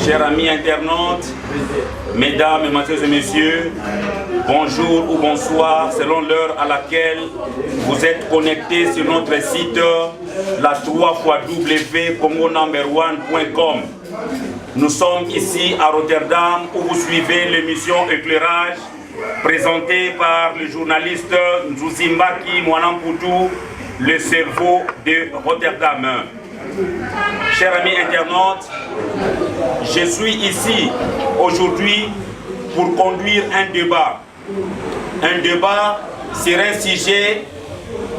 Chers amis internautes, mesdames, mesdemoiselles et messieurs, bonjour ou bonsoir selon l'heure à laquelle vous êtes connectés sur notre site la 3xw.congonumber1.com. Nous sommes ici à Rotterdam où vous suivez l'émission Éclairage présentée par le journaliste Nzuzimbaki Mwanamputu, le cerveau de Rotterdam. Chers amis internautes, je suis ici aujourd'hui pour conduire un débat. Un débat sur un sujet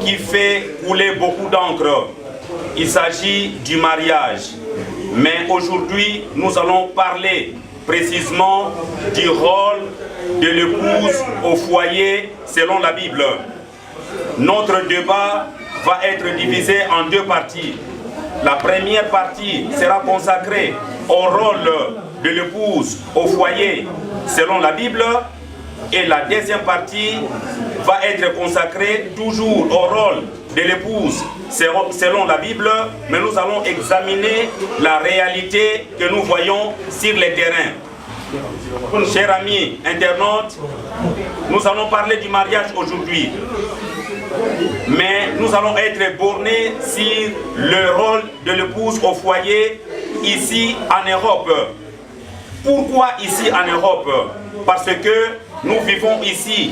qui fait couler beaucoup d'encre. Il s'agit du mariage. Mais aujourd'hui, nous allons parler précisément du rôle de l'épouse au foyer selon la Bible. Notre débat va être divisé en deux parties. La première partie sera consacrée au rôle de l'épouse au foyer selon la Bible et la deuxième partie va être consacrée toujours au rôle de l'épouse selon la Bible, mais nous allons examiner la réalité que nous voyons sur les terrains. Chers amis internautes, nous allons parler du mariage aujourd'hui. Mais nous allons être bornés sur le rôle de l'épouse au foyer ici en Europe. Pourquoi ici en Europe? Parce que nous vivons ici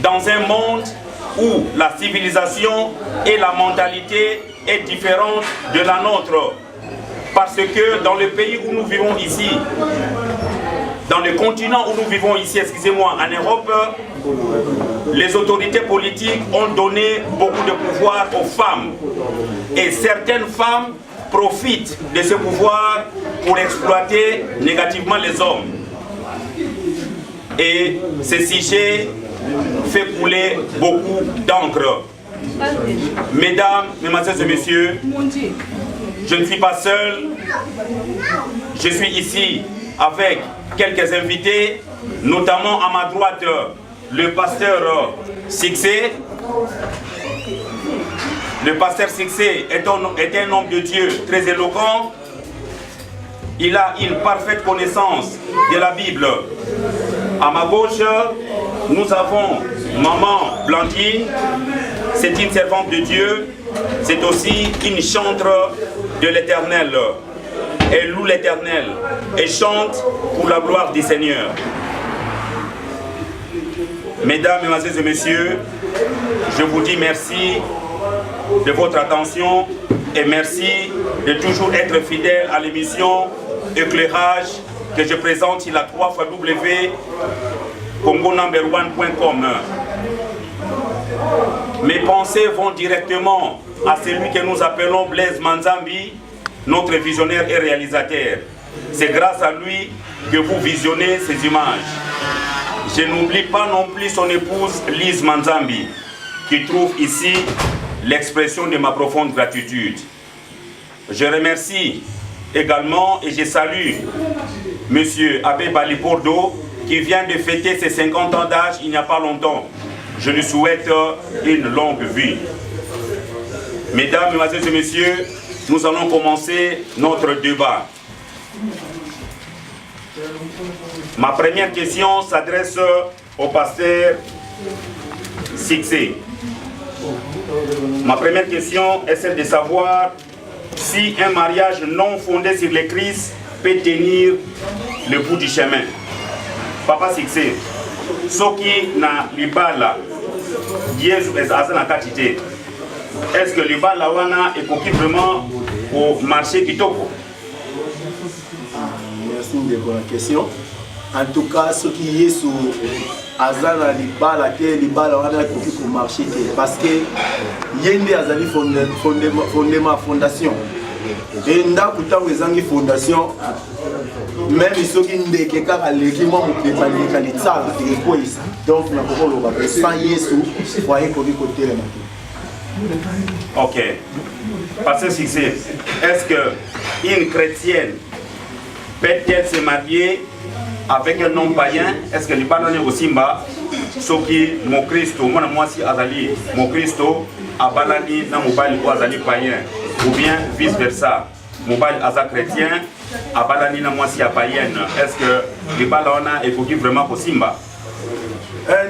dans un monde où la civilisation et la mentalité est différente de la nôtre. Parce que dans le pays où nous vivons ici, dans le continent où nous vivons ici, excusez-moi, en Europe, les autorités politiques ont donné beaucoup de pouvoir aux femmes. Et certaines femmes profitent de ce pouvoir pour exploiter négativement les hommes. Et ce sujet fait couler beaucoup d'encre. Mesdames, mesdemoiselles et messieurs, je ne suis pas seul. Je suis ici avec quelques invités, notamment à ma droite, le pasteur Sixé. Le pasteur Sixé est un homme de Dieu très éloquent. Il a une parfaite connaissance de la Bible. À ma gauche, nous avons Maman Blandine. C'est une servante de Dieu. C'est aussi une chantre de l'Éternel. Elle loue l'Éternel et chante pour la gloire du Seigneur. Mesdames, mesdemoiselles et messieurs, je vous dis merci de votre attention et merci de toujours être fidèle à l'émission Éclairage que je présente sur la 3xw.congonumber1.com. Mes pensées vont directement à celui que nous appelons Blaise Manzambi, notre visionnaire et réalisateur. C'est grâce à lui que vous visionnez ces images. Je n'oublie pas non plus son épouse Lise Manzambi, qui trouve ici l'expression de ma profonde gratitude. Je remercie également et je salue M. Abbé Balipordo, qui vient de fêter ses 50 ans d'âge il n'y a pas longtemps. Je lui souhaite une longue vie. Mesdames, mesdemoiselles et messieurs, nous allons commencer notre débat. Ma première question s'adresse au pasteur Sixé. Ma première question est celle de savoir si un mariage non fondé sur le Christ peut tenir le bout du chemin. Papa Sixé, soki na libala Yesu ezana katite. Est-ce que libala wana ekoki vraiment au marché kitoko? Merci de la question. En tout cas, ce qui est sur Azana libala ke libala wana ekoki ko marché parce que yende azali fondation. Et ndako tango ezangi fondation même soki ndeke kaka leki mo muteba leka litsala ekoisa. Donc na kokolo ba sans Yesu foyer ko côté la. Ok. Pasteur Sixé, est-ce que une chrétienne peut-elle se marier avec un homme païen? Est-ce que les parents aussi mba soki mon Christo, moi si azali mon Christo abalani na mobali ou azali païen ou bien vice versa? mobile aza chrétien abalani na mwasi ya païenne, est-ce que libala wana ekoki vraiment kosimba?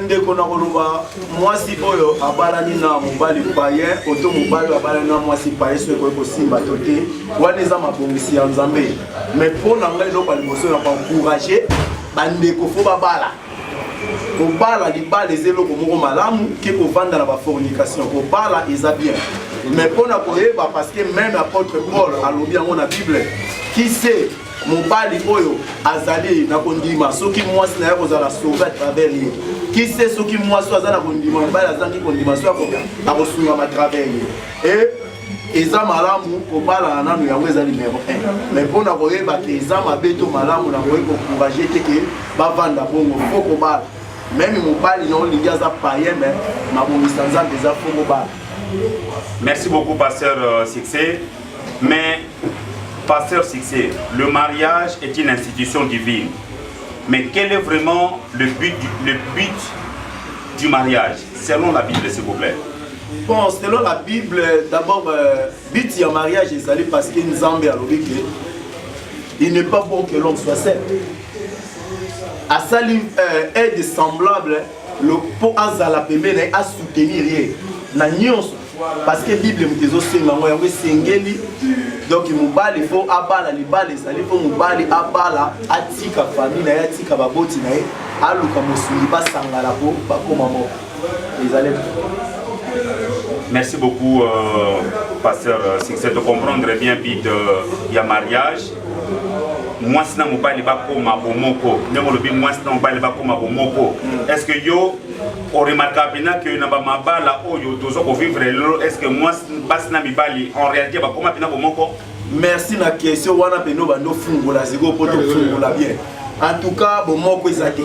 ndeko na koloba mwasi oyo abalani na mobali païen oto mobali abalani na mwasi païen so ekoki kosimba to te wana eza mabongisi ya nzambe. Mais mpo na ngai eloko ya liboso na koencourage bandeko fo babala kobala libala eza eloko moko malamu ke kovanda na bafornication kobala eza bien. Mais mpo na koyeba parce que même apôtre Paul alobi yango na Bible qui sait mobali oyo azali na kondima soki mwasi na ye kozala sauve à travers ye qui sait soki mwasi aza na kondima mobali azangi kondima so akosunga ma travers ye et eza malamu kobala na nanu yango eza numéro 1. Mais mpo na koyeba ke eza mabe to malamu na koyi kokourage te ke bavanda bongo fo kobala même mobali na olingi aza païen mais mabongisa nzambe eza fo kobala. Merci beaucoup, Pasteur Succès. Mais, Pasteur Succès, le mariage est une institution divine. Mais quel est vraiment le but du mariage, selon la Bible, s'il vous plaît? Bon, selon la Bible, d'abord, but du mariage est allé parce qu'il nous a il n'est pas bon que l'homme soit seul. À ça, aide semblable, le pot azala pemene a soutenir rien. Na nyonso parce que Bible mtezo senga ngo yango sengeli donc mobali faut abala libala ezali faut mobali abala atika famille na ye atika baboti na ye aluka mosuli basangala po bakoma moko ezali. Merci beaucoup Pasteur Succès de comprendre bien vite il y a mariage. Moi si na mobali bakoma bomoko ndemo lobi moi si na mobali bakoma bomoko est-ce que yo on remarque bien que na ba mabala oyo tozo ko vivre lelo est-ce que moi basi na mibali en réalité bakoma pina bomoko? Merci na question wana peno bando fungola ziko poto fungola bien. En tout cas bomoko ezate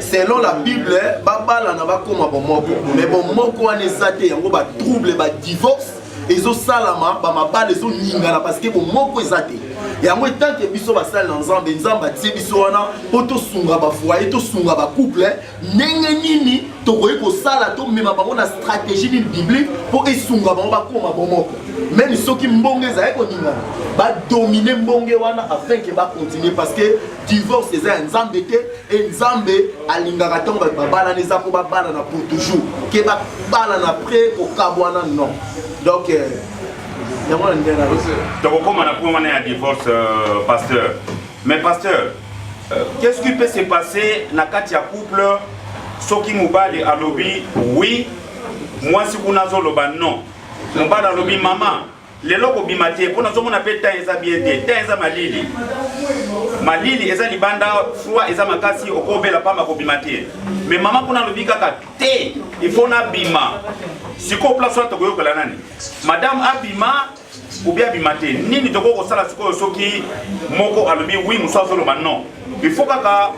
selon la Bible babala na bakoma bomoko mais bomoko wana ezate yango ba trouble ba divorce ezo salama ba mabala ezo ningana parce que bomoko ezate yango tant que biso basala na nzambe nzamba tie biso wana poto sunga ba foyer to sunga ba couple ndenge nini to koyi ko sala to mema bango na stratégie ni biblique pour esunga bango ba koma bomoko même soki mbonge za eko ningana ba dominer mbonge wana afin que ba continuer parce que divorce eza nzambe te et nzambe alingaka tonga babala neza ko babala na pour toujours ke ba bala na près ko kabwana non donc donc comme on a pour un divorce pasteur mais pasteur qu'est-ce qui peut se passer na kati ya couple soki mobali alobi oui moi si kuna zoloba non mobali alobi mama lelo ko bimate pona zo mona pe ta eza bien te ta eza malili eza libanda froid eza makasi okobela pamba ko bimate mais mama kuna alobi kaka te il faut na bima siko place to ko yokola nani madame abima ou bien bimate nini to ko sala siko soki moko alobi oui musa zoloba non il faut kaka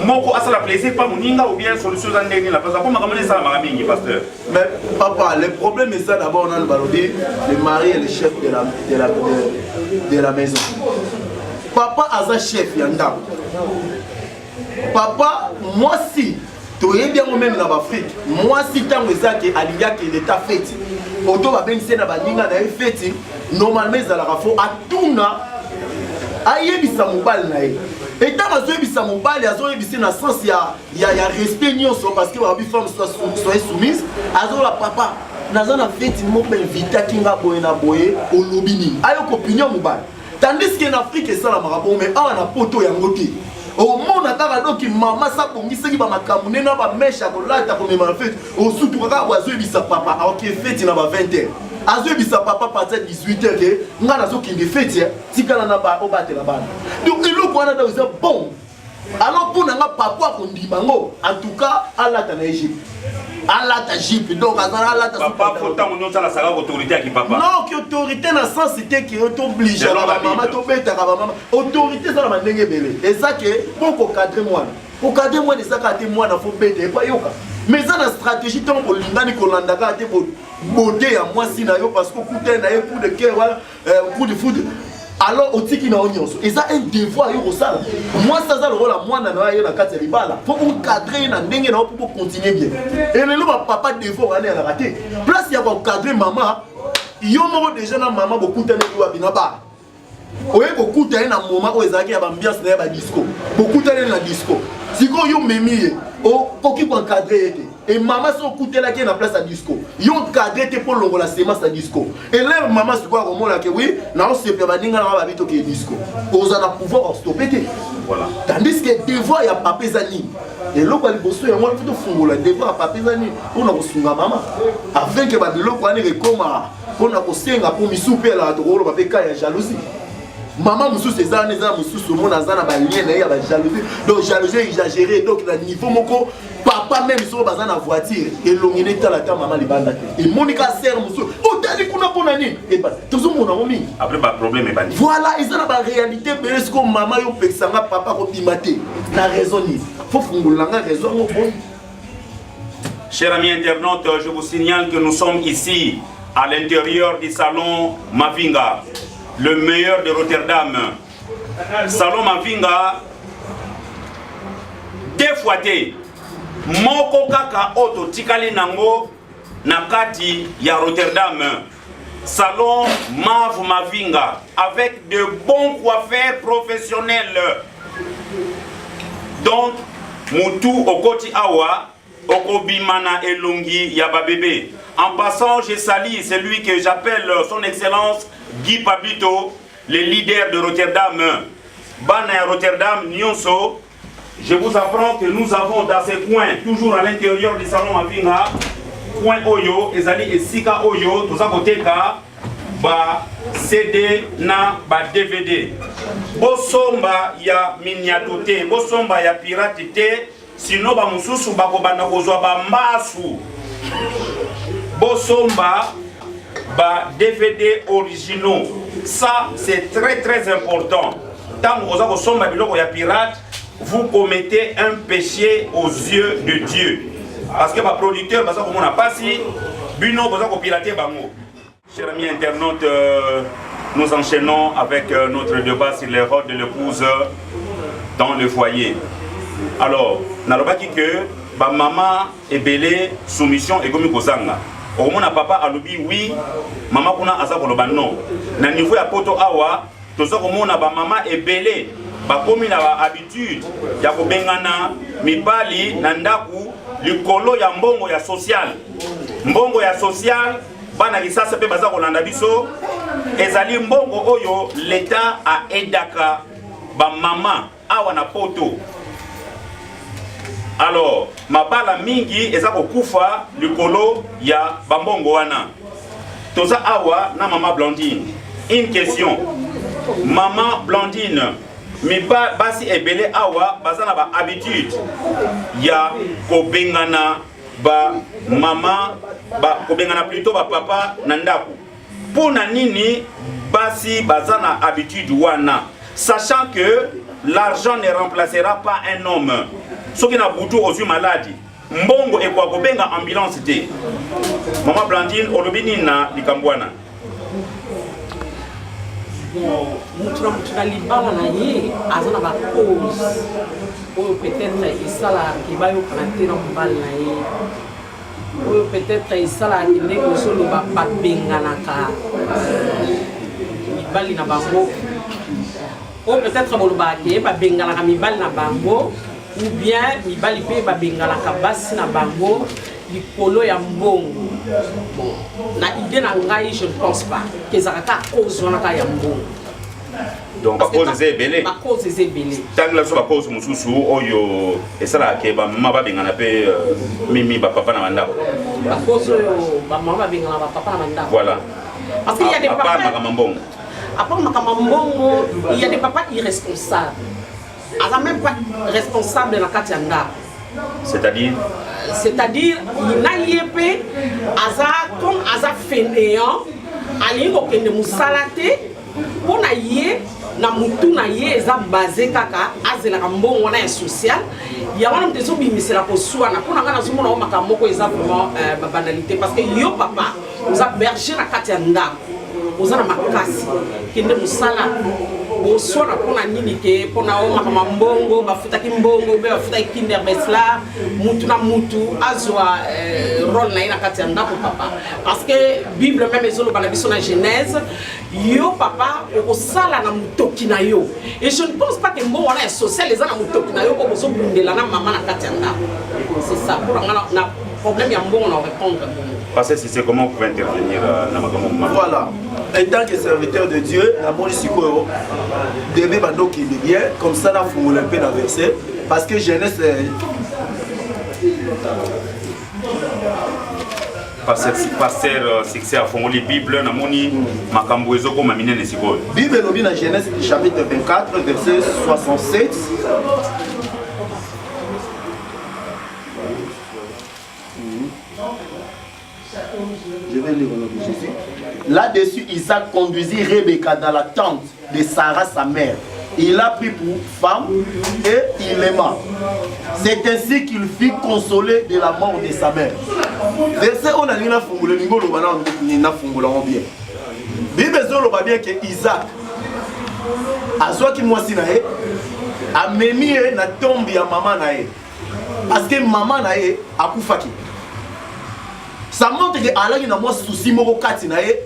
moko asala plaisir pas moninga ou bien solution za ndeni la parce que comme comme ça ma mingi pasteur. Mais papa le problème est ça d'abord on a le balobi le mari est le chef de la maison. Papa aza chef ya ndako. Papa moi si tu es bien même dans l'Afrique moi si tant ezaki alinga que l'état fête auto ba bengise na baninga na fête normalement ezalaka fo atuna ayebisa mobali na ye et tant azoyebisa mobali azoyebisa na sens ya respect nyonso parce que ba bi femme soit soumise azola papa naza na fête mo ben invité kinga boye na boye olobini ayo opinion mobali tandis que en Afrique ça la marabo mais awa na poto yango te au monde kaka doki mama sa bongisaki ba makambu na ba mesha ko lata ko mema fête au surtout kaka azoyebisa papa OK fête na ba 20h azoyebisa papa partir 18h ke nga nazo kinde fête tikala na ba obatela bana donc eloko wana da c'est bon alors pour nga papa ko ndimango en tout cas alata na Egypte alata jipe donc azala alata papa faut tant on la saga autorité qui papa non que autorité na sens c'était que to obligé la maman to beta ka maman autorité ça la ndenge belé et ça que pour ko cadrer moi de ça ka te moi na faut beta pas yoka mais ça la stratégie tant ko lingani ko landaka te beauté ya moi si na yo parce que couteau na yo coup de cœur voilà coup de foot alors otiki na onyonso eza un devoir yo kosala moi ça za le rôle moi na yo na kati libala faut encadrer na ndenge na pour continuer bien et le papa devoir aller à la raté place ya ko cadrer maman yo moko déjà na maman beaucoup tane yo abina ba oye kokuta ye na moment oyo ezalaki ya bambiance na ye badisco bokuta ye na disco sikoyo yo memi ye okoki koencadre ye te et mama so okutelaki ye na place ya disco yo encadre te mpo longola semence ya disco eleve mama sikoyo akomonake wi naosepela baninga nanga babi tokeye disco oza na pouvoir ostope te tandis que devoir ya papa eza nini eloko ya liboso yango wana tofungola devoir ya papa eza nini mpona kosunga mama afin ke babiloko wana ekoma mpona kosenga mpo misu mpe elaka tokoloba mpe ka ya jalousie maman mosusu eza wana eza mosusu omona aza na balien na ye ya bajalousie donc jalousie exagéré donc na niveau moko papa même soko baza na voiture elongi netala ta mama libanda te emonika sere mosusu otali kuna mpona nini tozomona ngo mingi après baproblème ebandi voilà eza na baréalité ebele siko mama yo opekisanga papa kobima te na raison nini fo fungolanga raison yango boyi. Chers amis internautes, je vous signale que nous sommes ici à l'intérieur du salon Mavinga, le meilleur de Rotterdam. Salon Mavinga, défouaté. Moko kaka auto tikali nango na kati ya Rotterdam. Salon Mav Mavinga avec de bons coiffeurs professionnels. Donc, Moutou Okoti Awa, Okobimana Elongi Yaba Bébé. En passant, je salue celui que j'appelle son excellence Guy Pabito, le leader de Rotterdam. Bana Rotterdam, Nyonso. Je vous apprends que nous avons dans ces coins, toujours à l'intérieur du salon Mavinga, coin Oyo, Ezali et Sika Oyo, tout ça côté ka, ba CD na ba DVD. Bosomba ya miniatote, bosomba ya piratite, sinon ba mususu ba kobanda kozwa ba masu. Bosomba ba DVD originaux. Ça c'est très important. Tant que vous avez bosomba biloko ya pirate, vous commettez un péché aux yeux de Dieu. Parce que ma producteur, comme on n'a pas si, Buno, pirater bango. Chers amis internautes, nous enchaînons avec notre débat sur les rôles de l'épouse dans le foyer. Alors, nalobaki que ba maman est belé soumission et comme kozanga. Au moins papa a lobi oui, maman kuna asa koloba non. Na niveau ya poto awa, tozo komona ba maman est belé. Bakomi na habitude ya kobengana mibali na ndaku likolo ya mbongo ya social. Mbongo ya social bana kisasa pe baza kolanda biso ezali mbongo oyo l'État a edaka ba mama awa na poto. Alors mabala mingi eza kokufa likolo ya bambongo wana. Toza awa na mama Blandine. Une question. Maman Blandine, mais basi ebele awa bazana ba habitude ya kobengana ba mama ba kobengana plutôt ba papa na ndaku. Pona nini basi bazana habitude wana, sachant que l'argent ne remplacera pas un homme. Ce qui n'a boutou aux yeux malades, mbongo e kwa kobenga ambulance te. Maman Blandine olobini na likambwana. Mutura libala na ye azana ba cause ou peut-être isala kibayo kanatira mbala na ye ou peut-être isala inde kosolo ba babengana ka mibali na bango ou peut-être boloba ke babengana ka mibali na bango ou bien mibali pe babengana ka basi na bango likolo ya mbongo. Bon, na idée na ngai je ne pense pas que ça ka cause wana ka ya mbongo. Donc ba cause c'est belé. Ba cause c'est belé. Tant la so ba cause mususu oyo esala ke ba mama bengana pe mimi ba papa na manda. Ba cause ba mama bengana ba papa na manda. Voilà. Parce qu'il y a des papas makamambongo. Après makamambongo, il y a des papas irresponsables. Asa même pas responsable na katianda. C'est-à-dire inayepe aza comme aza fainéant alingo kende musalate pona ye na mutu na ye eza basé kaka azela mbongo na social ya wana mtezo bimisela ko suana pona kana zumona o makamoko eza vraiment banalité parce que yo papa oza berger na kati ya ndako oza na makasi kende musala boswana mpona nini ke mpona omakama mbongo bafutaki mbongo mpe bafutaki kinder besla mutu na mutu azwa rôle na ye na kati ya ndako papa parce que bible même ezoloba na biso na genèse yo papa okosala na motoki na yo et je ne pense pas que mbongo wana ya social eza na motoki na yo mpo bozobundela na mama na kati ya ndako c'est ça pour nga na problème ya mbongo na répondre parce que c'est comment vous pouvez intervenir dans ma voilà. Étant que serviteur de Dieu, la moni sikoyo debe bando qui est bien comme ça la formule un peu dans verset parce que Genèse pasteur succès à fond les Bible na moni makambo ezo ko mamine ne sikoyo Bible lobi na Genèse chapitre 24 verset 67. Je vais lire au nom de Jésus. Là-dessus, Isaac conduisit Rebecca dans la tente de Sarah, sa mère. Il l'a pris pour femme et il l'aima. C'est ainsi qu'il fut consolé de la mort de sa mère. Verset on a dit na fungula ngolo bana na fungula bien. Bible zolo bien que Isaac azwa ki mwasi na ye amemi na tombe ya maman na ye. Parce que maman na ye akufaki. Ça montre que Allah y a un souci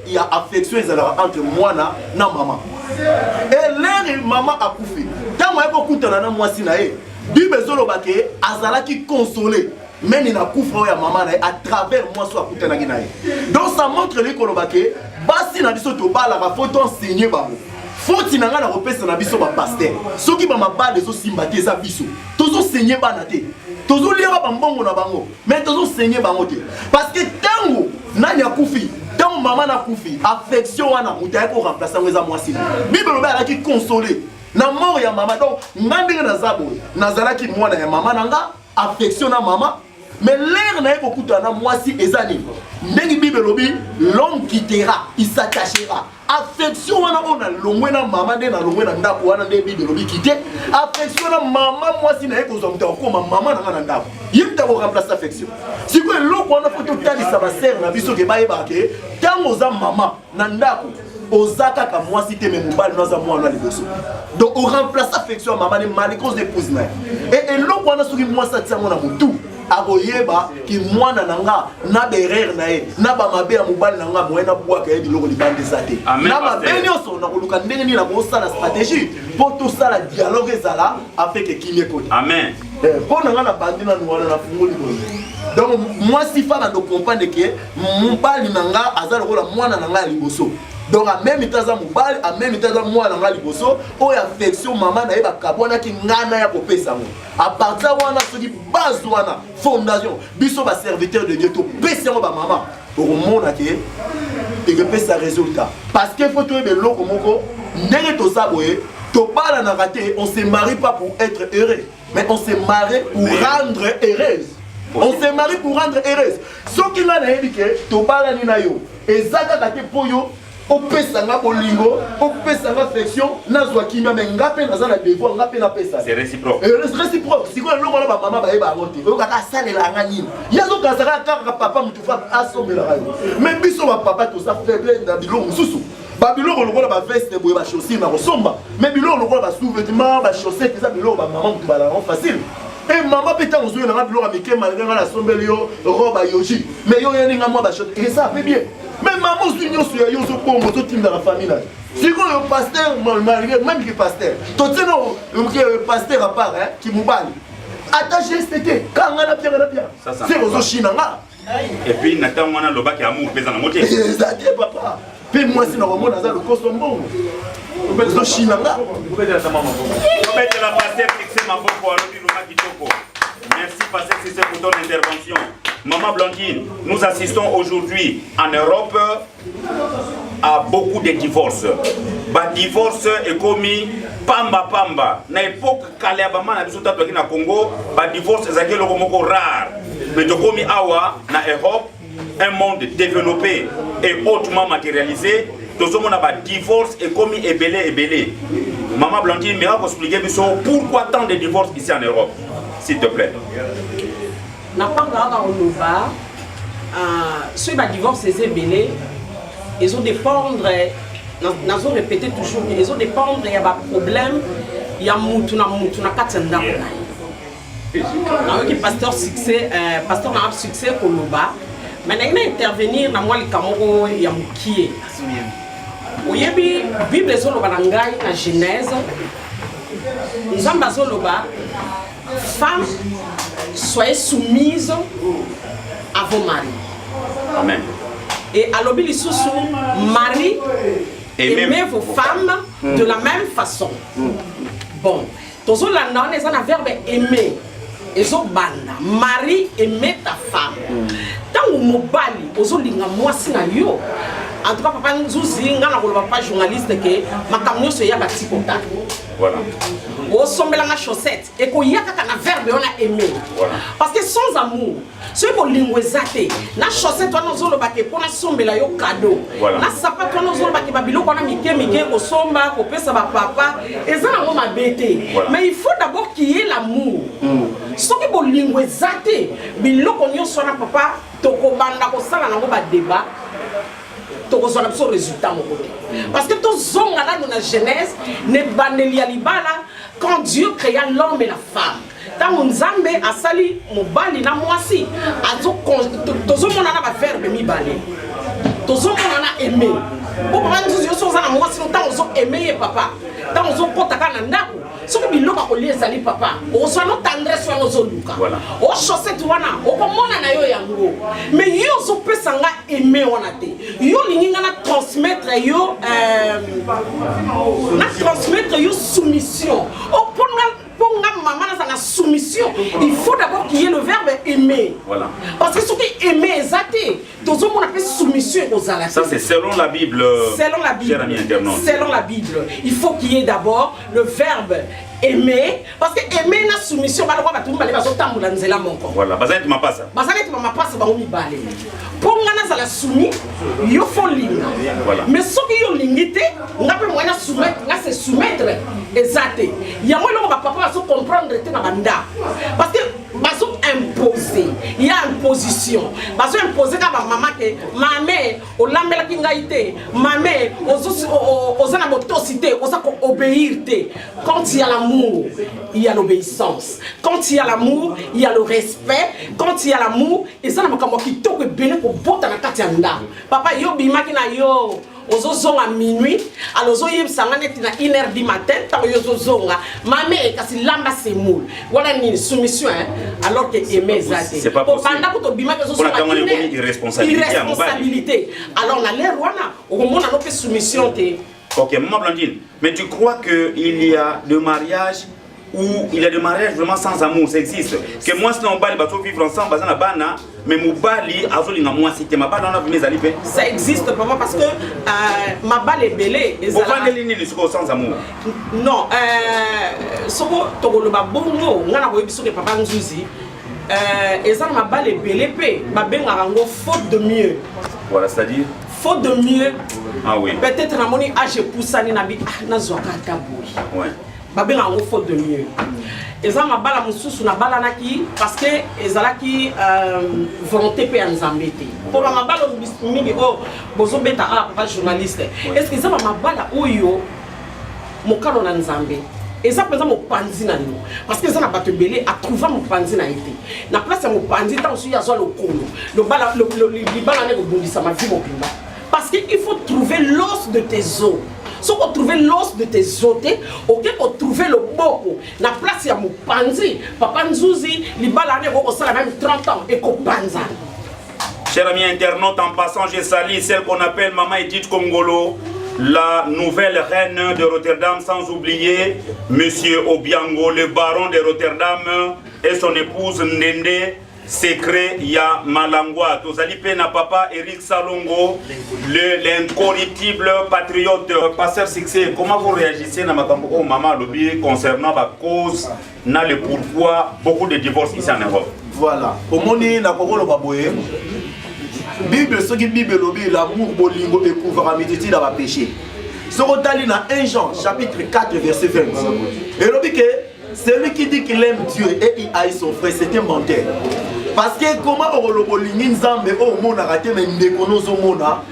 il y a affection entre moi et maman. Et l'air maman a coupé. Quand moi je écoute na moi si nae, Bible zolobake azala qui consolé. Même il a coupé maman à travers moi soit écoute na nae. Donc ça montre les kolobake basi na biso to bala ba faut enseigner ba. Faut tinanga na repesa na biso ba pasteur. Soki ba mabale zo sympathiser biso. Tozo enseigner ba na te. Tozo lira ba mbongo na bango. Mais tozo enseigner bango te. Parce que tango nani akufi, tango maman na kufi, affection wana mutaya ko remplacer ngeza mwasi. Bible loba ala ki consoler. Na mort ya maman donc ngandenge na zabo. Nazala ki mwana ya maman nanga, affection na maman. Mais l'air n'a pas coûté à moi si ezani. Nengi Bible lobi, l'homme quittera, il s'attachera. Affection wana on a longwe na maman de na longwe na ndako wana de Bible lobi quitter. Affection na maman moi si na eko zo mta ko maman na ndako. Yimta ko remplacer affection. Si ko loko wana faut tout tali sa ba sœur na biso ke baeba ke tango za maman na ndako. Ozaka ka moi si te me mobali noza mwana liboso. Donc on remplace affection à maman de malikos d'épouse na. Et loko wana soki moi sa tsango na mutu. Agoyeba ki mwana nanga na berer na ye na ba mabe ya mobali nanga moyena bwaka ye biloko libande zate na ba benyoso na koluka ndenge ni na ko sala stratégie pour tout ça la dialogue ezala afin que kimie kodi amen pour nanga na bandi na nuwana na fungoli boye donc moi si fa na do comprendre que mobali nanga azala kola mwana nanga ya liboso. Donc à même temps ça mobile, à même temps moi dans la liboso, o affection maman na eba kabona ki ngana ya kopesa ngo. À partir wana ce qui base wana fondation, biso ba serviteur de Dieu to pesa ngo ba maman. Au monde ke et que pesa résultat. Parce que faut trouver loko moko ndenge to saboye, to bala na raté, on se marie pas pour être heureux, mais on se marie pour rendre heureuse. On se marie pour rendre heureuse. Ce qui nga na yebike to bala ni na yo, ezaka ka te poyo au pesanga bolingo, au pesanga affection, nazwa kimia mais ngape nazala devoir ngape na pesa. C'est réciproque. C'est réciproque. Si quoi loko ba maman ba eba ngote. O kaka salela ngani. Yazo kazaka kaka papa mutufa asomela rayo. Mais biso ba papa to sa faible na biloko mususu. Ba biloko lokola ba veste boye ba chaussure na resomba. Mais biloko lokola ba sous-vêtements, ba chaussettes ça biloko ba maman mutu ba la rend facile. Et maman peut t'en jouer na biloko amike malgré la sombeli yo roba yoji. Mais yo yani nga moi ba chaussette. Et ça fait bien. Mais maman si nous sommes yo so pombo to tim dans la famille là. Si quoi le pasteur malgré même que pasteur. To teno le pasteur à part hein qui mobali. Attaché c'était quand on a bien la bien. C'est aux chinanga. Et puis Nathan wana loba ki amour pesa na moté. Exactement papa. Puis moi si na romo na za le costume bon. On peut le chinanga. On peut dire ça maman. On peut la pasteur fixer ma boko alobi loma kitoko. Merci pasteur c'est pour ton intervention. Maman Blanquine, nous assistons aujourd'hui en Europe à beaucoup de divorces. Ba divorce est commis pamba pamba. Na époque Kalebama na biso tatouaki na Congo, ba divorce ezaki loko moko rare. Mais de commis awa na Europe, un monde développé et hautement matérialisé, tout ce monde a ba divorce est commis ebélé. Maman Blanquine, mais on va expliquer pourquoi tant de divorces ici en Europe, s'il te plaît. Na panga dans le bas, ceux qui divorcent ces ébélés, ils ont dépendre nazo répéter toujours que les autres dépendre il y a des problèmes il y a mutu na katenda na pasteur succès pasteur na succès koloba mais na intervenir na moi likamoko ya mukie oyebi bible ezoloba na ngai na Genèse nzambe azoloba femme soyez soumise à vos maris. Amen. Et à l'obéli sous mari, aimez vos femmes de la même façon. Bon, toujours la non, ils ont un verbe aimer. Ils ont banda. Mari, aimer ta femme. Tant que mobali, ils ont linga moi yo. En tout cas, papa nous dit, on pas journaliste que ma camion se y'a bâti contact. Voilà. Au sommet la chaussette et qu'on y a un verbe on a aimé. Voilà. Parce que sans amour, ce qu'on linguisate, la chaussette on a zolo baké pour la sommet la yo cadeau. Voilà. La sapat on a zolo baké babilo qu'on a mike au somba, au pesa ba papa et ça on m'a bêté. Mais il faut d'abord qu'il y ait l'amour. Ce qui bon linguisate, bilo qu'on y soit papa, toko banda ko sala na ko ba débat. Tokozwa na biso résultat mon côté. Parce que tous zonga là dans la Genèse ne baneli alibala quand Dieu créa l'homme et la femme. Tant Nzambe asali mobali na mwasi azo tozo mona na ba verbe mi balé. Tozo mona na aimer. Pour papa nous yo so za na mwasi no tant ozo aimer papa. Tant ozo kotaka na ndako. Ce que biloba ko liezali papa. O so no tendresse no zo luka. Voilà. O chaussette wana o ko mona na yo yango. Mais yo zo pesanga aimer wana te. Yo linga na transmettre yo soumission. O ponga maman na soumission. Il faut d'abord qu'il y ait le verbe aimer. Voilà. Parce que ce qui aimer exacté, tous on appelle soumission aux alliés. Ça c'est selon la Bible. Selon la Bible. Selon la Bible, il faut qu'il y ait d'abord le verbe aimer, parce que aimer la soumission, bah le tout le monde va se tamboula nzela mon corps. Voilà, bazali tu m'as pas ça. Bazali tu m'as pas ça, bah on y balé. Pour ngana ça la soumis, yo faut linga. Voilà. Mais ce qui yo lingité, on a pas moyen soumettre, on se soumettre exacté. Il y a moi là papa va se comprendre te na banda. Parce que baso imposer, il y a imposition. Baso imposer ka ba maman que ma mère o lambela ki ngaité, ma mère aux na botosité, aux a obéir te. Quand il y a l'amour, il y a l'obéissance. Quand il y a l'amour, il y a le respect. Quand il y a l'amour, et ça n'a pas qui toque béné pour botter na katianda. Papa yo bimaki na yo. Ozozonga à minuit, alors zoyem sanga neti na 1h du matin, tant yo zozonga. Mamé kasi lamba se moule. Voilà une soumission hein, alors que aimer zate. C'est pas possible. Pendant que to bimaki zozonga irresponsabilité. Alors na l'air wana, au moment na notre soumission te. Ok, maman Blandine, mais tu crois qu'il y a de mariages où il y a des mariages vraiment sans amour, ça existe. Que moi, si on va vivre ensemble, mais mon bali, moi, si ma balle, on a mes alibés. Ça existe, papa, parce que ma balle est belée. Pourquoi les lignes sans amour? Non, ce que tu as bongo, on a vu que papa nous dit, ma balle est belée, ma balle est faute de mieux. Voilà, c'est-à-dire? Faute de mieux. Ah oui. Peut-être na moni âge poussani na bi na zoaka taboui. Ouais. Babé na ngo faute de mieux. Eza ma bala mususu na bala naki parce que ezalaki volonté pe nzambe te. Pour ma bala mingi oh bozo beta a papa journaliste. Est-ce que ça ma bala oyo mokalo na nzambe? Eza penza mo panzi na no parce que ça na bato belé a trouver mo panzi na été. Na place mo panzi tant sur ya zo le kolo. Le bala le bala ne ko bundisa ma vie mo pimba. Parce qu'il faut trouver l'os de tes os. Si on trouve l'os de tes os, ok, on trouve le boko. La place il y a mon panzi. Papa Nzouzi, les balanés vont la même 30 ans et qu'on panza. Chers amis internautes, en passant, j'ai sali celle qu'on appelle Maman Edith Kongolo, la nouvelle reine de Rotterdam, sans oublier Monsieur Obiango, le baron de Rotterdam, et son épouse Ndende. Secret ya Malangwa, Tozali Pena Papa Eric Salongo, l'incorruptible patriote. Pasteur Succès, comment vous réagissez dans ma maman lobby concernant la cause, dans le pourquoi beaucoup de divorces ici en Europe? Voilà. Au monde, na Kongolo Baboye, Bible, ce qui Bible lobby, l'amour bolingo et couvre méditer dans le péché. Ce qu'on a lu dans 1 Jean, chapitre 4, verset 20. Et lobby que celui qui dit qu'il aime Dieu et il haït son frère, c'est un menteur. Parce que comment on a raté mais on a raté mais on a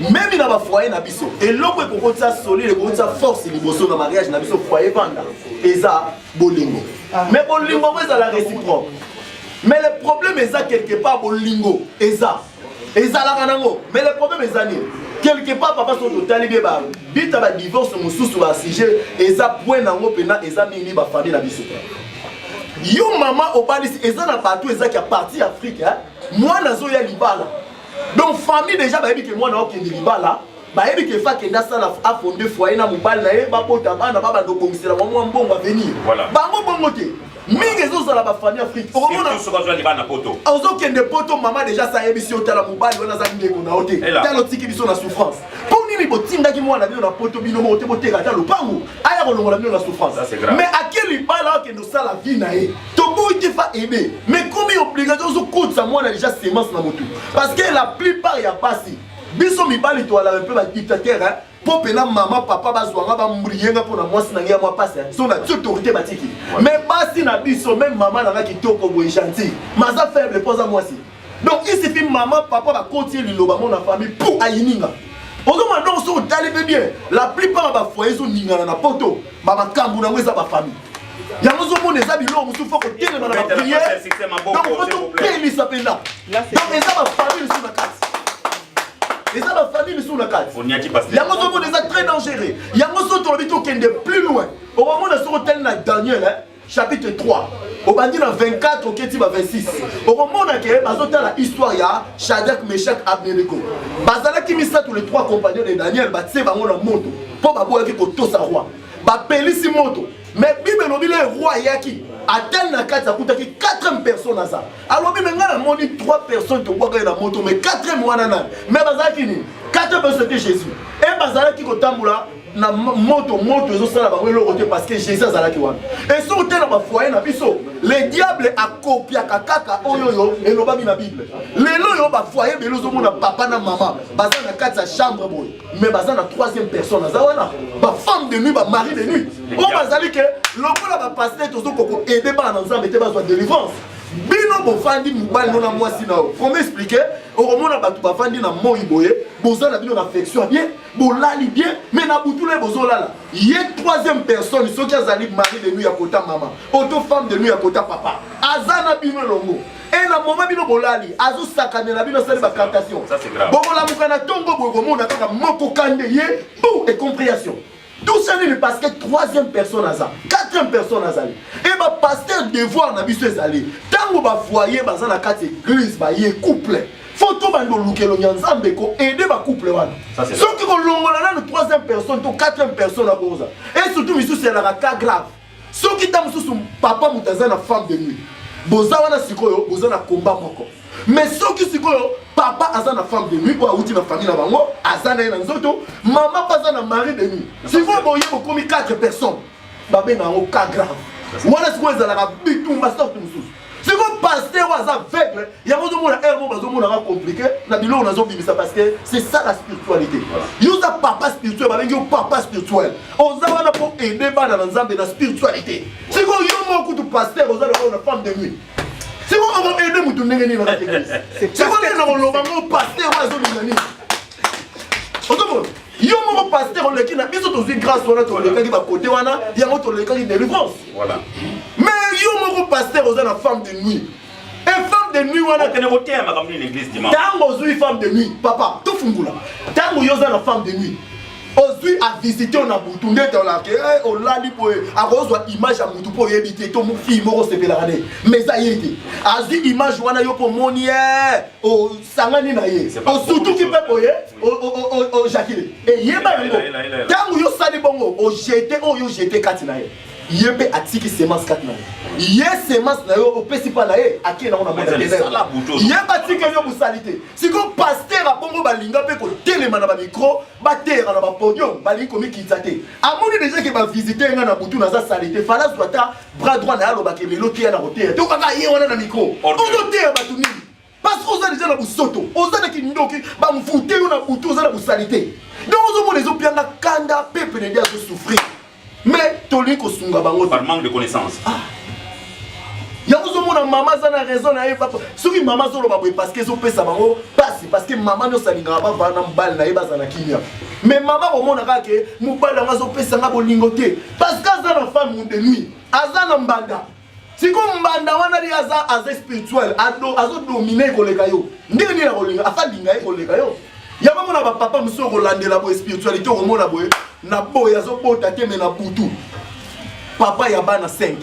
même na ba foyer na biso eloko ekokotisa solide ekokotisa force liboso na mariage na biso foyer banda eza bolingo mais bolingo ngo ezala réciproque mais le problème eza quelque part bolingo ezalaka nango mais le problème eza nini quelque part papa so totali bien ba bita ba divorce mosusu ba sujet eza point nango pena eza mingi ba famille na biso yo mama obalisi eza na bato eza ki a parti Afrique moi nazo ya libala donc famille déjà ba yebi ke moi na okende libala ba yebi ke fa kenda sala a fonder foyer na mobile na ye ba bota bana ba ndobongisela mwa mbongo a venir bango bongo te mingi ezozala ba famille Afrique surtout ce qu'on libana poto ozokende poto mama déjà ça yebi si otala mobile wana za ndeko na ote talo tiki biso na souffrance pour nini botindaki mwana bino na poto bino mo te boteka talo pango aya kolongola bino na souffrance mais à quel libala okende sala vie na ye tobo ite fa aider mais combien obligation ozokotsa mwana déjà semence na motu parce que la plupart ya pasi biso mibali to ala un peu ba dictateur pour pena maman papa bazwanga ba mbriyenga pour na mwasi na ngia mwa passe so na autorité batiki mais basi na biso même maman na kitoko boy gentil maza faible posa mwasi donc il suffit maman papa ba continuer liloba mon famille pour ayininga ozoma donc so dali bien la plupart ba foyer so ningana na poto ba makambu na ngeza ba famille yango zo mona eza bilo musu faut que tele na ba prière donc faut que il s'appelle là donc eza ba famille sur la carte. Et ça, la famille, nous sommes la carte. Il y a des très dangereux. Il y a des plus loin. Au moment où nous sommes dans Daniel, chapitre 3, au bandit dans 24, au Kéti 26. Au moment où nous sommes dans l'histoire, il y a Shadrach, Meshach, Abednego. Bazala qui mis ça tous les trois compagnons de Daniel, Batsé, Bango, la moto. Pour Babou, avec Kotosa roi. Bapélissi moto. Mais Bible, le roi Yaki. À tel na kati akutaki 4 personnes à ça. Alors même nga na moni 3 personnes to boka na moto mais 4 mwana na. Mais bazaki ni 4 personnes c'était Jésus. Et bazala ki ko tambula na moto ezo sala ba welo côté parce que Jésus azalaki wana. Et so te na ba foyer na biso, le diable a copié kaka oyoyo eloba bi na Bible. Lelo yo ba foyer belo zo mona papa na maman, baza na kati ya chambre boy. Mais baza na 3e personne za wana. Ba femme de nuit, ba mari de nuit. O bazali ke lokola ba pasteur tozo koko aider ba na nzambe te bazwa délivrance. Bino bofandi mobali nona mwasi nao. Comment expliquer? Oromona batu bafandi na moi boye, boza na bino na affection bien, bolali bien, mais na butule bozolala. Yé 3e personne, ceux qui azali mari de nuit à côté maman, auto femme de nuit à côté papa. Azana bino longo. Et na moment bino bolali, azo sakane na bino sali ba captation. Ça c'est grave. Bobo la mukana tongo bogo na kaka moko kande yé, tout et compréhension. Tout ça n'est parce que 3e personne à ça, 4e personne à ça. Et ma pasteur devoir n'a pas allé. Tant que ma foyer, ma zana carte église, ma yé couple. Faut tout bando lukelo nyanzambe ko aider ma couple wana. Sauf que l'ongolana le 3e personne, to 4e personne à cause. Et surtout misu c'est la cas grave. Ceux qui t'aiment sous papa mutazana femme de nuit. Boza wana sikoyo, boza na combat moko. Mais ceux qui sikoyo papa azana femme de nuit pour outi na famille na bango, azana na nzoto, maman pas na mari de nuit. Si vous voyez comme 4 personnes, babé na un cas grave. Voilà ce que vous allez bitum master tout sous. Si vous passez aux aveugles, il y a un compliqué, parce que c'est ça la spiritualité. Vous avez papa spirituel, vous avez papa spirituel. On a pour aider dans la spiritualité. Si vous avez beaucoup de pasteurs, vous avez une femme de nuit. Si vous avez aidé, vous avez une église. Si vous avez un pasteur, vous avez une yo mo pasteur le qui na biso to grâce wana to le qui ba côté wana ya mo to le qui délivrance voilà mais yo mo pasteur aux na femme de nuit et femme de nuit wana kene ko tema comme l'église dimanche tango zui femme de nuit papa to fungula tango yo za na femme de nuit ozui a visiter on a butu ndete la ke o lali po a kozwa image a mutu po yebite to mo fille mo sepela rade mais ça yete azi image wana yo po moni o sangani na ye o surtout qui peut boye o Jacqueline et yeba ngo tango yo sali bongo o jeter o yo jeter katina ye yebe atiki semence katina ye semence na yo o pesi pa na ye akena ona mona yeba tiki yo musalite siko pasteur a bongo balinga pe ko telema na ba micro ba terre na ba podium bali komi kitate amoni déjà que ba visiter nga na butu na za salite fala zwata bras droit na lo ba kemelo tia na hotel to kaka ye wana na micro ozo terre ba tunini parce qu'on a déjà la boussoto on a qui ndoki ba mfute yo na butu za la busalité donc ozo mo les opianga kanda pepe ne dia zo souffrir mais toli ko sunga bango par manque de connaissances ya ozo mo na maman ça na raison na papa soki maman zo loba parce que zo pesa bango passe parce que maman no salinga ba va na mbal na yeba za na kimia mais maman au mona ka ke mobala nga zo pesa nga bolingo te parce que ça na femme de nuit azana mbanda siko mbanda wana ri aza spirituel azo dominer koleka yo ndenge ni na kolinga afa linga ye koleka yo ya ba mona ba papa muso ko landela bo spiritualité ko mona boye na boye azo bota te me na butu papa ya bana 5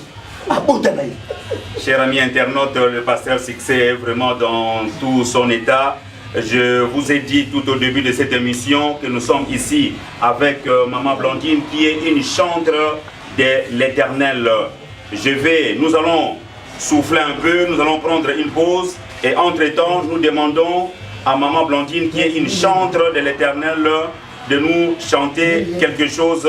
Chers amis internautes, le pasteur Succès est vraiment dans tout son état. Je vous ai dit tout au début de cette émission que nous sommes ici avec Maman Blandine qui est une chantre de l'Éternel. Nous allons souffler un peu, nous allons prendre une pause et entre-temps nous demandons à Maman Blandine qui est une chantre de l'Éternel de nous chanter quelque chose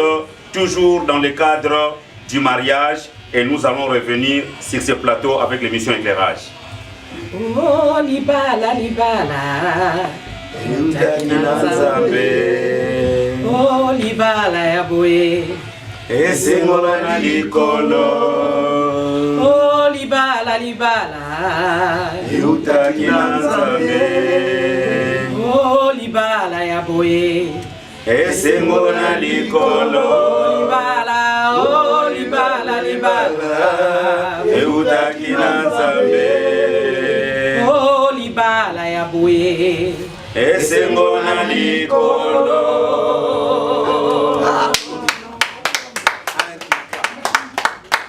toujours dans le cadre du mariage. Et nous allons revenir sur ce plateau avec l'émission Éclairage. Oh, libala, libala. Oh, libala, yaboye. Esengolana likolo. Oh, libala, libala. Eutakina nzambe. Oh, libala, yaboye. Esengolana likolo. Libala, oh, libala, libala. Eutakina nzambe. Oh, libala, yaboye. Esengolana likolo.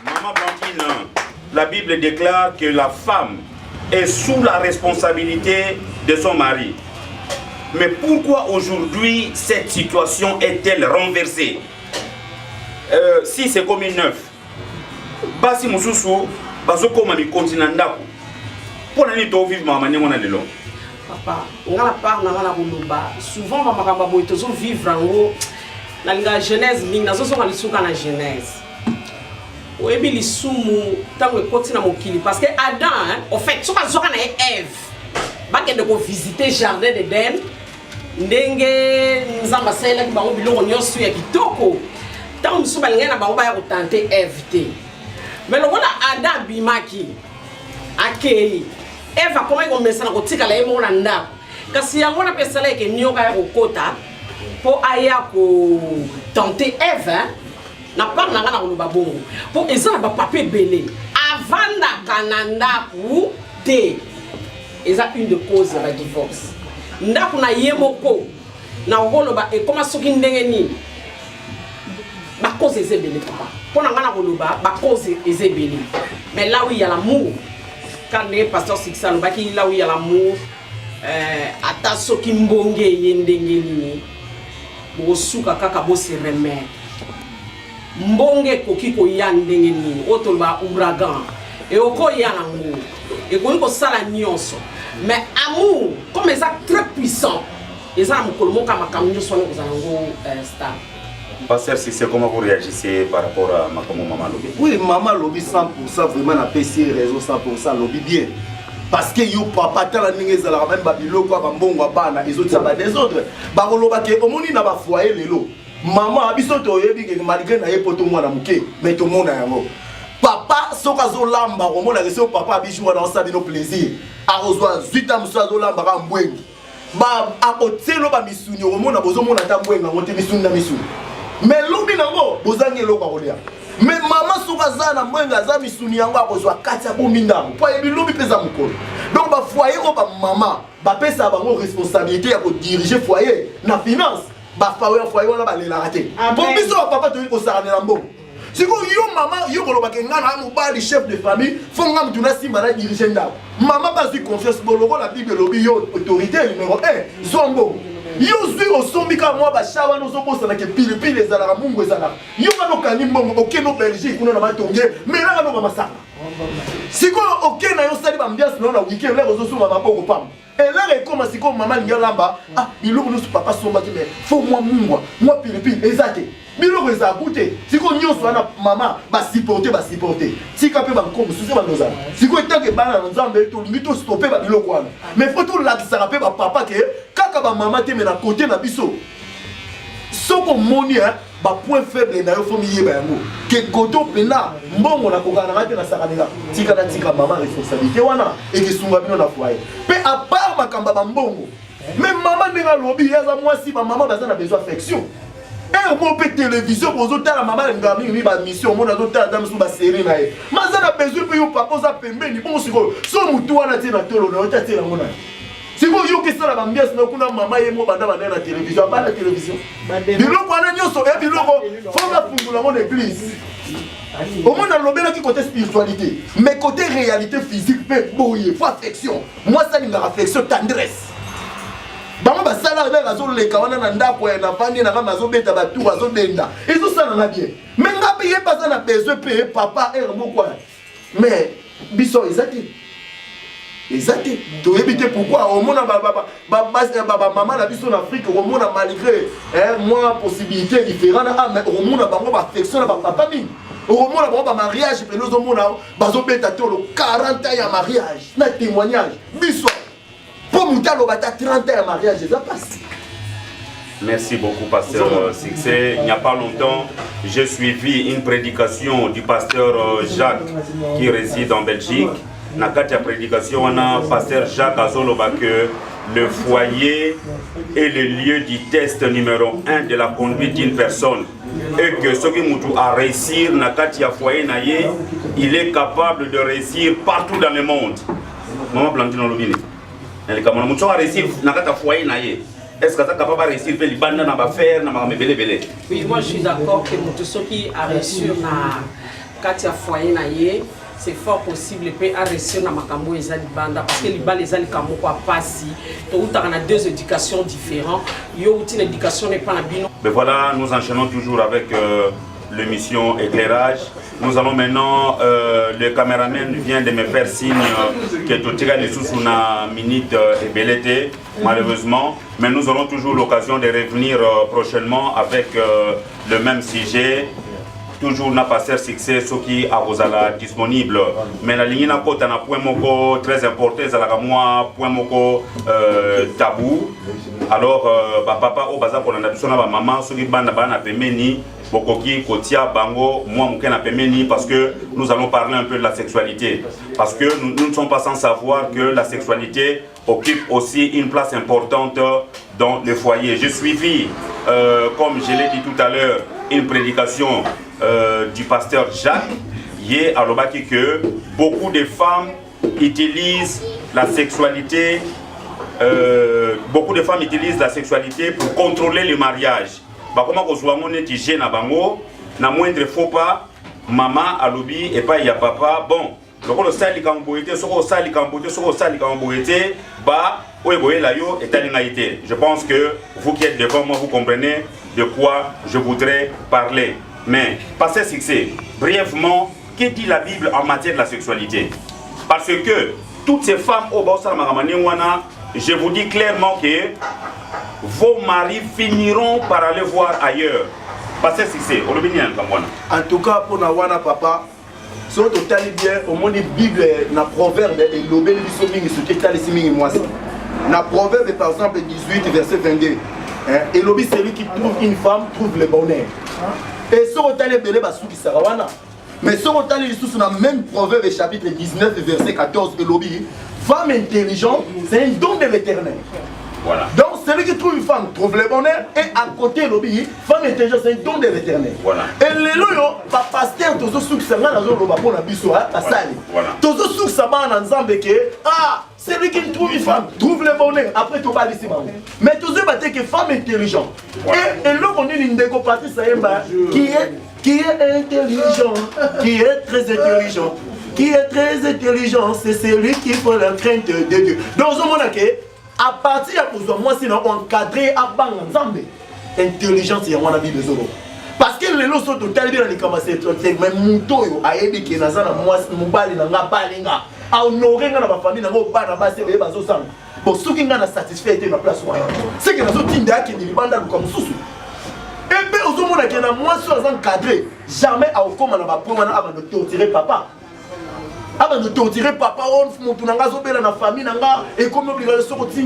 Maman Blandine, la Bible déclare que la femme est sous la responsabilité de son mari. Mais pourquoi aujourd'hui cette situation est-elle renversée? Si c'est comme une neuf, basi mususu bazokoma mi continent ndako. Pona ni to vivre mama ni mona lelo. Papa, ngala part na ngala kuluba. Souvent ba makamba boy tozo vivre ngo na linga Genèse mingi nazo so kalisuka na Genèse. Oyebi lisumu tango ekoti na mokili parce que Adam en fait so kazoka na Ève. Ba kende ko visiter jardin d'Éden. Ndenge nzamba sela ki bango biloko nyonso ya kitoko. Tango musu balinga na bango ba ya kotante Ève te. Mais le voilà Adam bimaki akei Eva comment ils commencent à kotika la yemo na ndako kasi yango na pesala ke nyoka ya kokota po aya ko tenter Eve na pas na ngana koloba bongo po ezana ba papier belé avanda kananda ku te eza une de cause de divorce ndako na yemoko na koloba e koma soki ndenge ni ba cause ezebele papa pona ngana koloba ba cause ezebele mais là où il y a l'amour quand le pasteur Succès alobaki là où il y a l'amour ata soki mbonge yendenge nini bo suka kaka bo se remettre mbonge koki ko ya ndenge nini otolba ouragan et oko ya l'amour et ko sala nyonso mais amour comme ça très puissant et ça mokolomo kama kamnyo sone ko zango star. Pasteur Succès, comment vous réagissez par rapport à Maman Lobi? Oui, Maman Lobi 100% vraiment na PC raison 100% Lobi bien. Parce que yo papa tala ninge za la même babilo kwa bambongo bana les autres ça va des autres. Ba koloba ke omoni na ba foyer lelo. Maman abiso to yebi ke malgré na yepoto mwana muke mais to mona yango. Papa soka zo lamba omona ke so papa abijwa na sa bino plaisir. Arozwa zuita muso zo lamba ka mbwengi. Ba akotelo ba misunyo omona bozo mona ta mbwenga ngote misunda misu. Mais lobi nango bozangi eloko kolia mais maman soka zana mwenga za misuni yango akozwa kati ya bomindango po yebi lobi pesa mukolo donc ba foyer o ba maman ba pesa bango responsabilité ya ko diriger foyer na finance ba foyer wana ba lela raté pour biso papa to ko sarana mbongo siko yo maman yo koloba ke ngana mobali chef de famille fo ngam tuna simba na diriger ndako maman ba si confiance boloko la bible lobi yo autorité numéro 1 zombo yo zui osombika mwa bashawa no zobosa na ke pile pile ezalaka mungu ezalaka yo ngano kani mbongo okeno Belgique kuna na matonge melaka no bamasaka siko okena yo sali bambiance na weekend lero zosuma maboko pam elere ekoma siko mama linga lamba ah biloko no papa sombaki mais fo mwa mungwa mwa pile pile ezate biloko eza kute siko nyonso wana mama basiporte tika pe bankombo susi bandoza siko etanke bana na nzambe tolingi to stopper ba biloko wana mais faut to lakisaka pe ba papa ke kaka ba mama te me na côté na biso so Soko moni ba point faible na yo fomi yeba yango. Que koto pena mbongo na kokana ngate na sakanela. Tika maman responsabilité wana et que sunga bino na foyer. Pe à part makamba ba mbongo. Même maman ndenga lobi yaza mwasi ba maman baza na besoin affection. Et mon pe télévision pour la maman ngami mi ba mission mon azo ta dame sou ba série na ye. Maza na besoin pe yo papa za pembe ni bon siko. So mutu wana tina tolo na ota tina ngona. Si vous avez que ça, la mamie, c'est que maman et moi, madame, la télévision, pas la télévision. Biloko wana nyonso, biloko, faut la fungula mon église. Au moins, dans le côté spiritualité, mais côté réalité physique, il faut affection. Moi, ça, c'est une affection, tendresse. Bama basala na razo leka wana na ndako ya nafani na kama zo beta batu razo denda. Eso ça na bien. Mais ngapi ye pas na besoin payer papa et quoi. Mais biso ezati. Exactement. Tu éviter pourquoi au monde maman la biso en Afrique au monde malgré moi possibilité différente mais au monde ba affection na papa mi au monde ba mariage pe nous au monde bazo beta tolo 40 ans ya mariage na témoignage biso pour mutalo bata 30 ans ya mariage ça passe. Merci beaucoup, pasteur Succès. Il n'y a pas longtemps, j'ai suivi une prédication du pasteur Jacques qui réside en Belgique. Dans la prédication, on a pasteur Jacques Azoloba que le foyer est le lieu du test numéro 1 de la conduite d'une personne. Et que ce qui moutou a réussir dans le foyer, il est capable de réussir partout dans le monde. Maman Blanquino Lobine. Il est capable de réussir dans le foyer. Est-ce que tu es capable de réussir les bandes dans la faire, dans la belé? Oui, moi je suis d'accord que ceux qui a réussi dans le foyer, c'est fort possible à réussir dans Makambo et Zalibanda parce que les balles et Zalikambo quoi passer. Donc on a deux éducations différentes. Une éducation n'est pas la bino. Mais voilà, nous enchaînons toujours avec l'émission Éclairage. Nous allons maintenant, le caméraman vient de me faire signe que tout est sous une minute et belleté, malheureusement. Mais nous aurons toujours l'occasion de revenir prochainement avec le même sujet. Toujours n'a pas succès ce qui a disponible. Mais la ligne n'a pas un point moko très important, c'est la moi point moko tabou. Alors papa au bazar pour la nation na maman ce qui banda bana pemeni bokoki kotia bango moi mouken na pemeni parce que nous allons parler un peu de la sexualité parce que nous ne sommes pas sans savoir que la sexualité occupe aussi une place importante dans le foyer. J'ai suivi comme je l'ai dit tout à l'heure une prédication du pasteur Jacques hier à l'Obaki que beaucoup de femmes utilisent la sexualité pour contrôler le mariage. Comment on soit monnaie qui gêne à bango, na moindre faux pas, maman à lobby et pas il y a papa. Bon, donc le sali camboité, sur le sali camboité, bah, je pense que vous qui êtes devant moi, vous comprenez de quoi je voudrais parler. Mais, pasteur Succès, brièvement, que dit la Bible en matière de la sexualité? Parce que toutes ces femmes au je vous dis clairement que vos maris finiront par aller voir ailleurs. Pasteur Succès, en tout cas, pour Nawana papa, si on total bien, au moins la Bible, na proverbe et l'obéi du sommet, ce qui est allé signe moi. Na proverbe par exemple 18 verset 22. Et l'obéi celui qui trouve une femme trouve le bonheur. Et si on total bien, basou qui sarawana. Mais si on total sous le même proverbe chapitre 19 verset 14 et l'obéi, femme intelligente, c'est un don de l'Éternel. Voilà. Donc celui qui trouve une femme trouve le bonheur et à côté l'obéi, femme intelligente c'est un don de l'Éternel. Voilà. Et les loyaux, pas pasteur tous ceux qui sont là dans le bapon la biso à salle. Voilà. Tous ceux qui sont là dans ensemble que celui qui trouve une femme trouve le bonheur. Après tout va ici mais tous ceux qui que femme intelligente. Voilà. Et là on est une déco Patrice Sayemba qui est intelligent, qui est très intelligent. Qui est très intelligent, c'est celui qui faut la crainte de Dieu. Donc, ce moment à partir de moi, sinon, encadré à bang ensemble. Intelligence, c'est mon avis de Zoro. Parce que les lots sont totalement bien, ils commencent à être même mouton, à aider qui est dans la moi, mon bali, dans la balinga, à honorer dans ma famille, dans mon bar, dans ma base, et bazo sang. Pour ceux qui ont satisfait de la place, c'est que nous avons tinda qui est bandal comme sous. Et bien, aux hommes qui ont moi, sont encadrés, jamais à au commun, à ma pomme, à me tirer papa. Avant de torturer papa, on monte dans la famille, et comme obligation de sortir,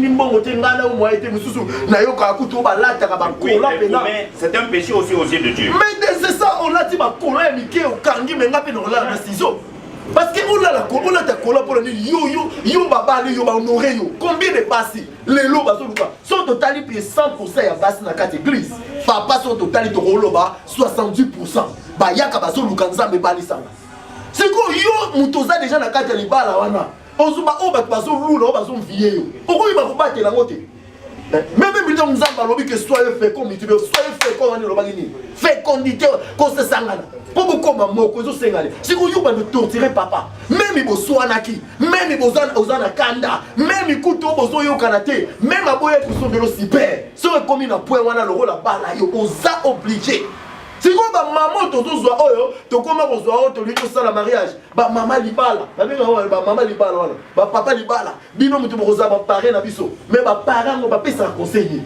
c'est un péché aussi aux yeux de Dieu. Mais c'est ça, on a dit que parce que on a la cola pour le yo baba yo ba honoré yo. Combien de passes les lots sont totalement 100% ya basse na carte église. Papa sont totalement to loba 70%. Ba yaka baso lukanza me balisa. C'est quoi yo mutoza déjà na carte libala wana. Ozuba o ba baso lula o baso vieux yo. Oko ba ko batela ngote. Même si nous avons dit que soyez féconds, soyez féconds, fécondité, qu'on se sangana. Pour beaucoup de mots, qu'on se sangane. Si vous avez torturé papa, même si vous avez naki, même si vous avez kanda, même si vous avez kanate, même si vous avez de l'osiper, si vous avez commis un point, vous avez obligé. Si vous avez maman, tu as mariage, maman libala, maman libala, papa libala, bino mutu boza ba paré na biso, mais ba parents ba pesa conseiller.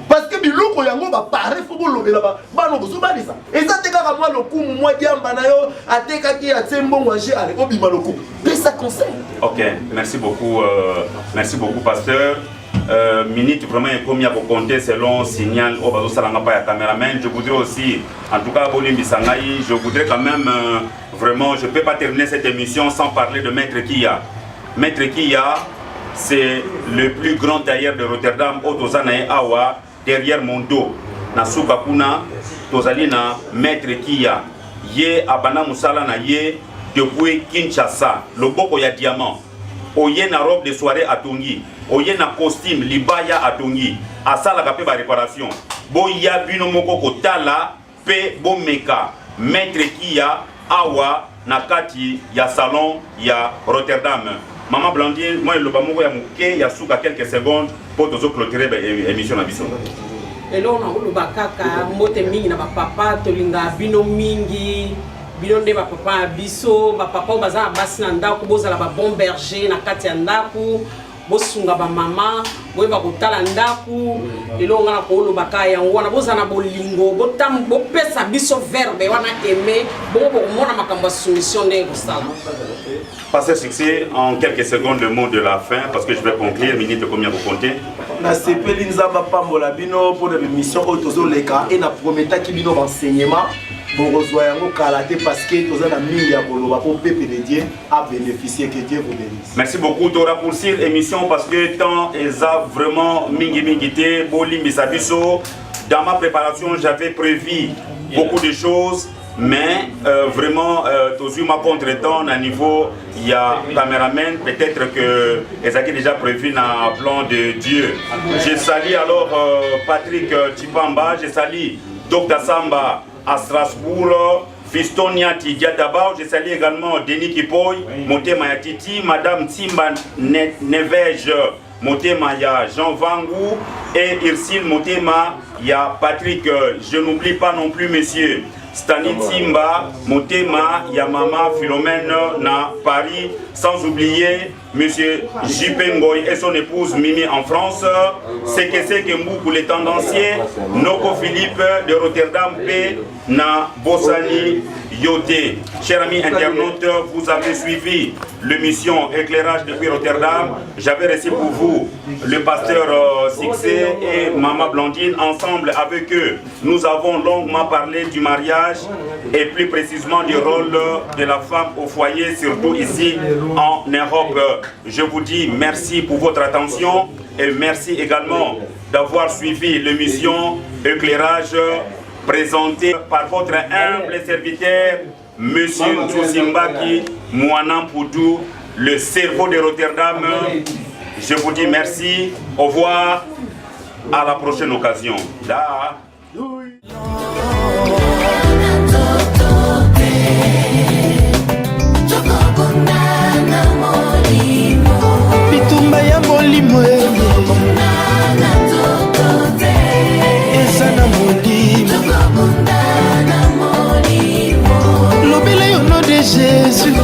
Parce que biloko yango ba paré faut bolobela ba bano bozo balisa. Et ça te kaka moi lokumu moi diamba na yo ateka ki atsembo ngwaje ale obima lokumu. Pesa conseil. OK, merci beaucoup pasteur. Minute vraiment comme il y a pour compter selon signal au bateau salanga pas ya caméraman. Je voudrais aussi, en tout cas Bolimbi Sangaï, je voudrais quand même vraiment, je peux pas terminer cette émission sans parler de Maître Kia. Maître Kia, c'est le plus grand tailleur de Rotterdam, Otozanae Awa, derrière mon dos. Na Soukakuna, Tozalina, Maître Kia. Ye Abana Moussala na ye depuis Kinshasa, le boko ya diamant. Oye na robe de soirée à Tongi. Oye na costume libaya à Tongi. Asala ka pe ba réparation. Boya bino moko kotala pe bomeka. Maître Kia awa na kati ya salon ya Rotterdam. Maman Blandine, moi le bamoko ya muke ya souka quelques secondes pour tozo clôturer émission na biso. Elo na uluba kaka mote mingi na ba papa tolinga bino mingi. Bino nde ba papa biso ba papa baza basi na ndako bozala ba bon berger na kati ya ndako bosunga ba mama boyeba kotala ndako lelo ngana ko lobaka yango wana bozana bolingo botam bopesa biso verbe wana aimer bongo mona makambo soumission nde kosala. Pasteur Succès, en quelques secondes le mot de la fin parce que je vais conclure minute combien vous comptez. Na sepeli nzamba pambola bino pour l'émission autozo leka et na prometa ki bino enseignement. Bon yango kalaté parce que nous avons mis à Boloba pour peuple de Dieu à bénéficier, que Dieu vous bénisse. Merci beaucoup de raccourcir l'émission parce que tant ils a vraiment mingité boli misabiso. Dans ma préparation j'avais prévu beaucoup de choses mais vraiment tous ma contre-temps à niveau il y a caméraman peut-être que ils avaient déjà prévu dans le plan de Dieu. Je salue alors Patrick Chipamba, je salue Dr Samba à Strasbourg, Fistonia Tidiataba, je salue également Denis Kipoy, Motema Yatiti, Madame Timba Nevej, Motema ya Jean Vangou et Ursule Motema ya Patrick. Je n'oublie pas non plus monsieur Stani Timba, Motema ya Mama Philomène na Paris, sans oublier monsieur J.P. Ngoy et son épouse Mimi en France, c'est que Mboukou les tendanciers, Noko Philippe de Rotterdam P. na Bossani Yoté. Chers amis internautes, vous avez suivi l'émission Éclairage depuis Rotterdam. J'avais reçu pour vous le pasteur Succès et Maman Blandine. Ensemble avec eux, nous avons longuement parlé du mariage et plus précisément du rôle de la femme au foyer, surtout ici en Europe. Je vous dis merci pour votre attention et merci également d'avoir suivi l'émission Éclairage présentée par votre humble serviteur, Monsieur Nzouzimbaki Mouanampoudou, le cerveau de Rotterdam. Je vous dis merci, au revoir, à la prochaine occasion. Da. Bitumba ya molimo eza na molimo lobela yo nom de Jésus.